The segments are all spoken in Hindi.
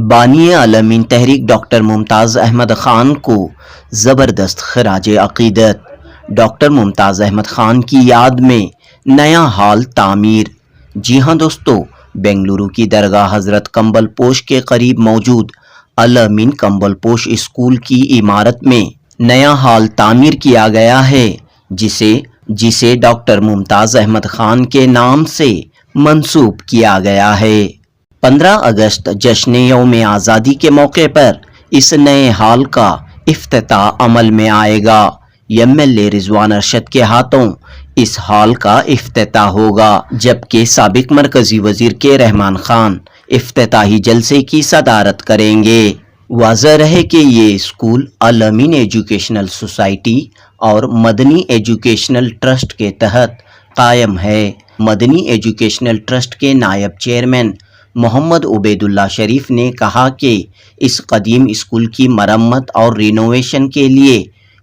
बानी अलमीन तहरीक डॉक्टर मुमताज़ अहमद ख़ान को ज़बरदस्त खराज अक़ीदत। डॉक्टर मुमताज़ अहमद ख़ान की याद में नया हाल तामीर। जी हाँ दोस्तों, बेंगलुरु की दरगाह हज़रत कंबल पोश के करीब मौजूद अलमीन कंबल पोश स्कूल की इमारत में नया हाल तामीर किया गया है, जिसे डॉक्टर मुमताज़ अहमद ख़ान के नाम से मंसूब किया गया है। 15 अगस्त जश्न यौम आज़ादी के मौके पर इस नए हाल का इफ्तिताह अमल में आएगा। एमएलए रिजवान अरशद के हाथों इस हाल का इफ्तिताह होगा, जबकि साबिक मरकजी वजीर के रहमान खान इफ्तिताही जलसे की सदारत करेंगे। वाज़ह रहे कि ये स्कूल अलमीन एजुकेशनल सोसाइटी और मदनी एजुकेशनल ट्रस्ट के तहत कायम है। मदनी एजुकेशनल ट्रस्ट के नायब चेयरमैन मोहम्मद उबैदुल्ला शरीफ ने कहा कि इस कदीम स्कूल की मरम्मत और रिनोवेशन के लिए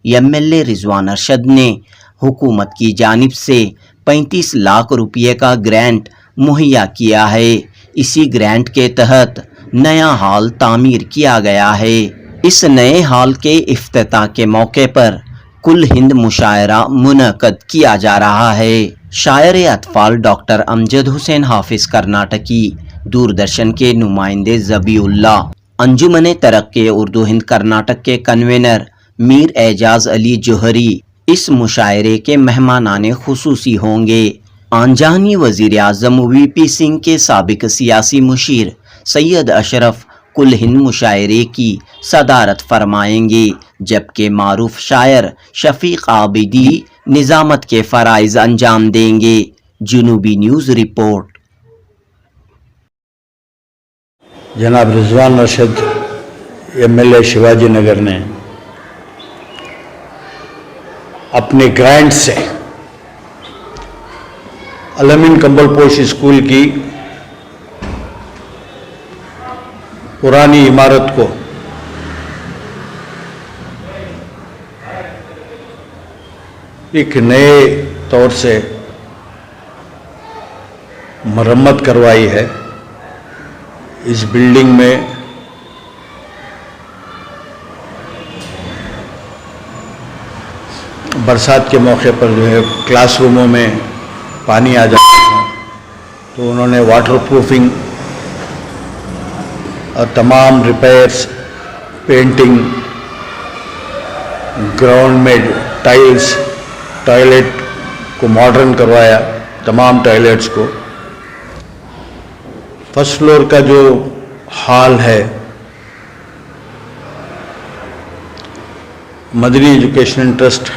एमएलए रिजवान अरशद ने हुकूमत की जानिब से 35 लाख रुपये का ग्रांट मुहैया किया है। इसी ग्रांट के तहत नया हाल तामीर किया गया है। इस नए हाल के इफ्तिताह के मौके पर कुल हिंद मुशायरा मुनक़द किया जा रहा है। शायर अतफाल डॉक्टर अमजद हुसैन हाफिज कर्नाटकी, दूरदर्शन के नुमाइंदे ज़बीउल्ला, अंजुमन तरक्की उर्दू हिंद कर्नाटक के कन्वेनर मीर एजाज अली जोहरी इस मुशायरे के मेहमानाने खुसूसी होंगे। आंजानी वज़ीर आज़म वीपी सिंह के साबिक सियासी मुशीर सैयद अशरफ कुल हिंद मुशायरे की सदारत फरमाएंगे, जबकि मारूफ शायर शफीक आबिदी निज़ामत के फ़राइज़ अंजाम देंगे। जुनूबी न्यूज़ रिपोर्ट। जनाब रिजवान अरशद एमएलए शिवाजी नगर ने अपने ग्रांट से अलमीन कंबल पोश स्कूल की पुरानी इमारत को एक नए तौर से मरम्मत करवाई है। इस बिल्डिंग में बरसात के मौके पर जो है क्लासरूमों में पानी आ जाता है, तो उन्होंने वाटर प्रूफिंग और तमाम रिपेयर्स, पेंटिंग, ग्राउंड में टाइल्स, टॉयलेट को मॉडर्न करवाया, तमाम टॉयलेट्स को। फर्स्ट फ्लोर का जो हॉल है, मदनी एजुकेशन ट्रस्ट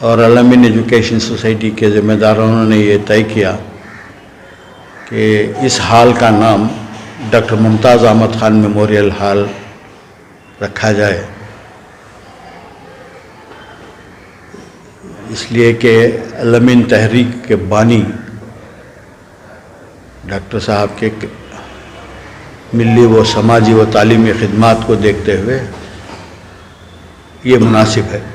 और अलमीन एजुकेशन सोसाइटी के ज़िम्मेदारों ने ये तय किया कि इस हॉल का नाम doctor Mumtaz Ahmad Khan memorial hall रखा जाए, इसलिए कि अलमीन तहरीक के बानी डॉक्टर साहब के मिली व समाजी व तालीमी खिदमात को देखते हुए ये मुनासिब है।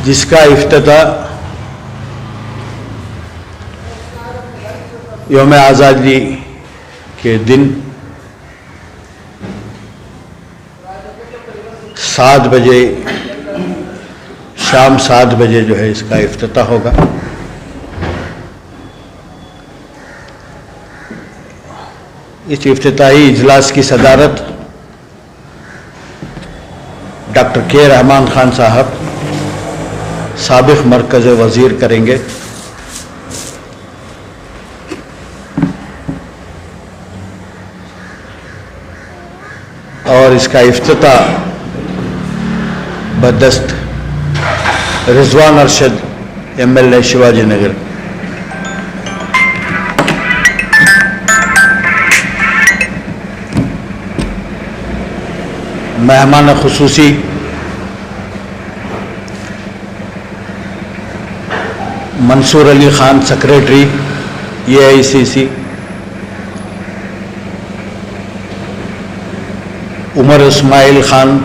जिसका इफ्तिताह यौम आज़ादी के दिन 7 बजे, शाम 7 बजे जो है इसका इफ्तिताह होगा। इस इफ्तिताही इजलास की सदारत डॉक्टर के रहमान खान साहब, साबिक मरकज़ वज़ीर करेंगे। और इसका इफ्तिताह बदस्त रिजवान अरशद एमएलए शिवाजी नगर। मेहमान खुसूसी Mansoor Ali Khan, secretary AICC, Umar Ismail Khan,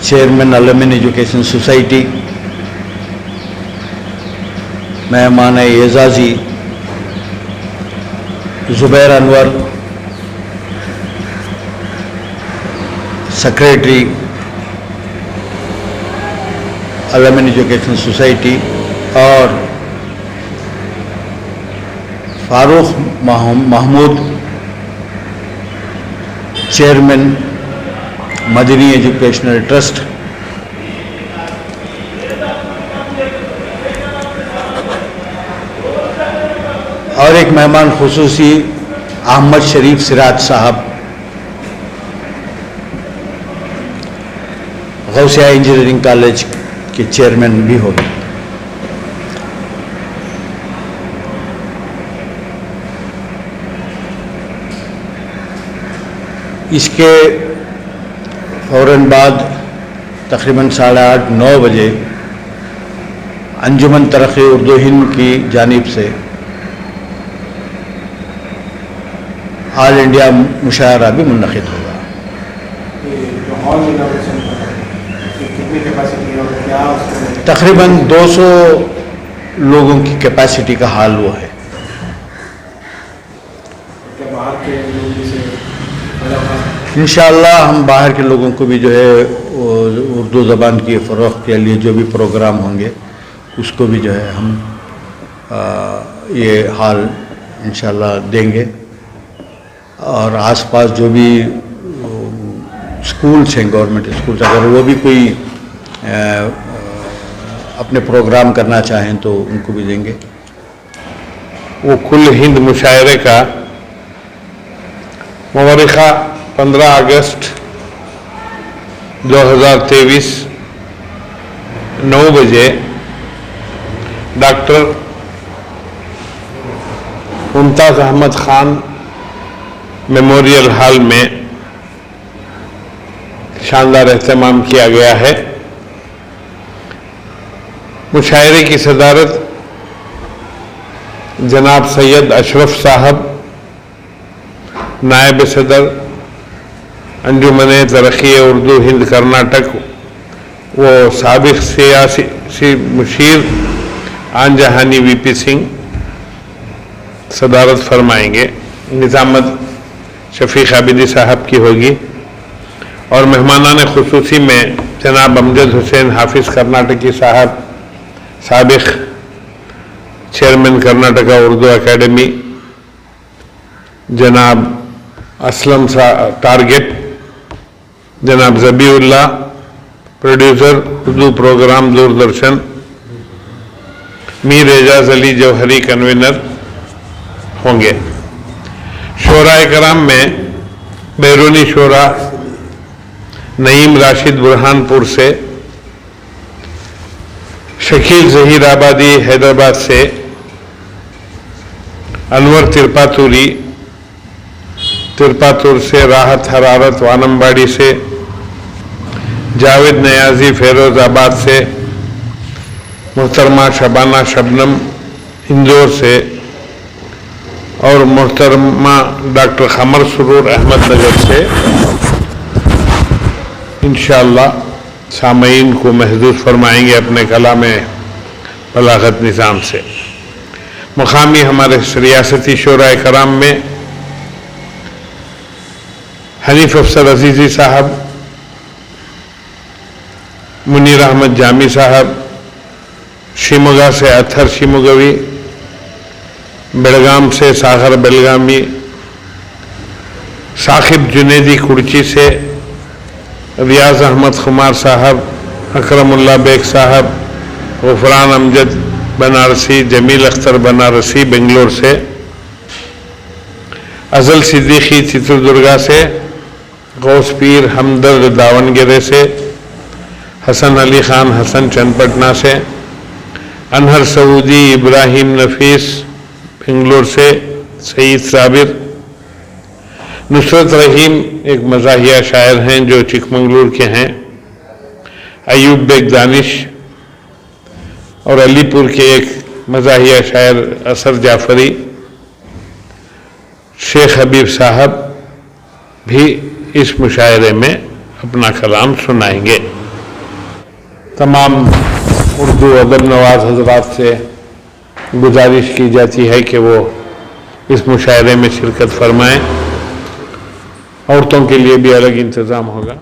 chairman Alameen education society, मेहमान एजाज़ी Zubair Anwar, secretary Alameen education society, और Farooq Mahmood, chairman Madani educational trust, और एक मेहमान खुसूसी अहमद शरीफ सिराज साहब, गौसिया इंजीनियरिंग कॉलेज के चेयरमैन भी होंगे। इसके फ़ौरन बाद तकरीबन 8:30-9 बजे अंजुमन तरक्की उर्दू हिंद की जानिब से ऑल इंडिया मुशायरा भी मुनक़िद होगा। तकरीबन 200 लोगों की कैपेसिटी का हाल वो है। इंशाअल्लाह हम बाहर के लोगों को भी जो है उर्दू ज़बान की फ़रोग़ के लिए जो भी प्रोग्राम होंगे उसको भी जो है हम ये हाल इंशाअल्लाह देंगे। और आसपास जो भी स्कूल्स हैं, गवर्नमेंट स्कूल्स, अगर वो भी कोई अपने प्रोग्राम करना चाहें तो उनको भी देंगे। वो कुल हिंद मुशायरे का मवरिखा 15 अगस्त 2023 9 बजे doctor Mumtaz Ahmad Khan memorial hall में शानदार एहतमाम किया गया है। मुशायरे की सदारत जनाब सैयद अशरफ साहब, नायब सदर अंजुमन तरक्की उर्दू हिंद कर्नाटक वो साबिक़ सियासी मुशीर आन जहानी वीपी सिंह सदारत फरमाएंगे। निज़ामत शफीक आबिदी साहब की होगी और मेहमानान खुसूसी में जनाब अमजद हुसैन हाफिज़ कर्नाटकी साहब, साबिक़ चेयरमैन कर्नाटका उर्दू एकेडमी, जनाब असलम टारगेट, जनाब ज़बीउल्लाह प्रोड्यूसर उर्दू प्रोग्राम दूरदर्शन, मीर एजाज अली जौहरी कन्वीनर होंगे। शोराए कराम में बैरूनी शोरा नईम राशिद बुरहानपुर से, शकील ज़हीर आबादी हैदराबाद से, अनवर तिरपातुर से, राहत हरारत वानमबाड़ी से, जावेद नयाजी फेरोज़ाबाद से, मोहतरमा शबाना शबनम इंदौर से और मोहतरमा डॉक्टर खमर सुरूर अहमदनगर से इंशाअल्लाह सामईन को महसूस फरमाएंगे अपने कलाम बलागत निज़ाम से। मुकामी हमारे रियासती शोराए कराम में हनीफ अफसर अजीज़ी साहब, मुनीर अहमद जामी साहब, शिमोगा से अथर शिमोगवी, बेलगाम से सागर बेलगामी, साकिब जुनेदी कुर्ची से, रियाज अहमद खुमार साहब, अकरमुल्ला बेग साहब, गुफरान अमजद बनारसी, जमील अख्तर बनारसी बेंगलोर से, अजल सिद्दीकी चित्रदुर्गा से, गौस पीर हमदर्द दावनगेरे से, हसन अली खान हसन चन्नपटना से, अनहर सऊदी इब्राहिम नफीस बेंगलोर से, सईद साबिर, नुसरत रहीम एक मज़ाहिया शायर हैं जो चिकमंगलूर के हैं, अयूब बेग दानिश और अलीपुर के एक मज़ाहिया शायर असर जाफरी, शेख हबीब साहब भी इस मुशायरे में अपना कलाम सुनाएंगे। तमाम उर्दू अदब नवाज हजरात से गुजारिश की जाती है कि वो इस मुशायरे में शिरकत फरमाएं। औरतों के लिए भी अलग इंतज़ाम होगा।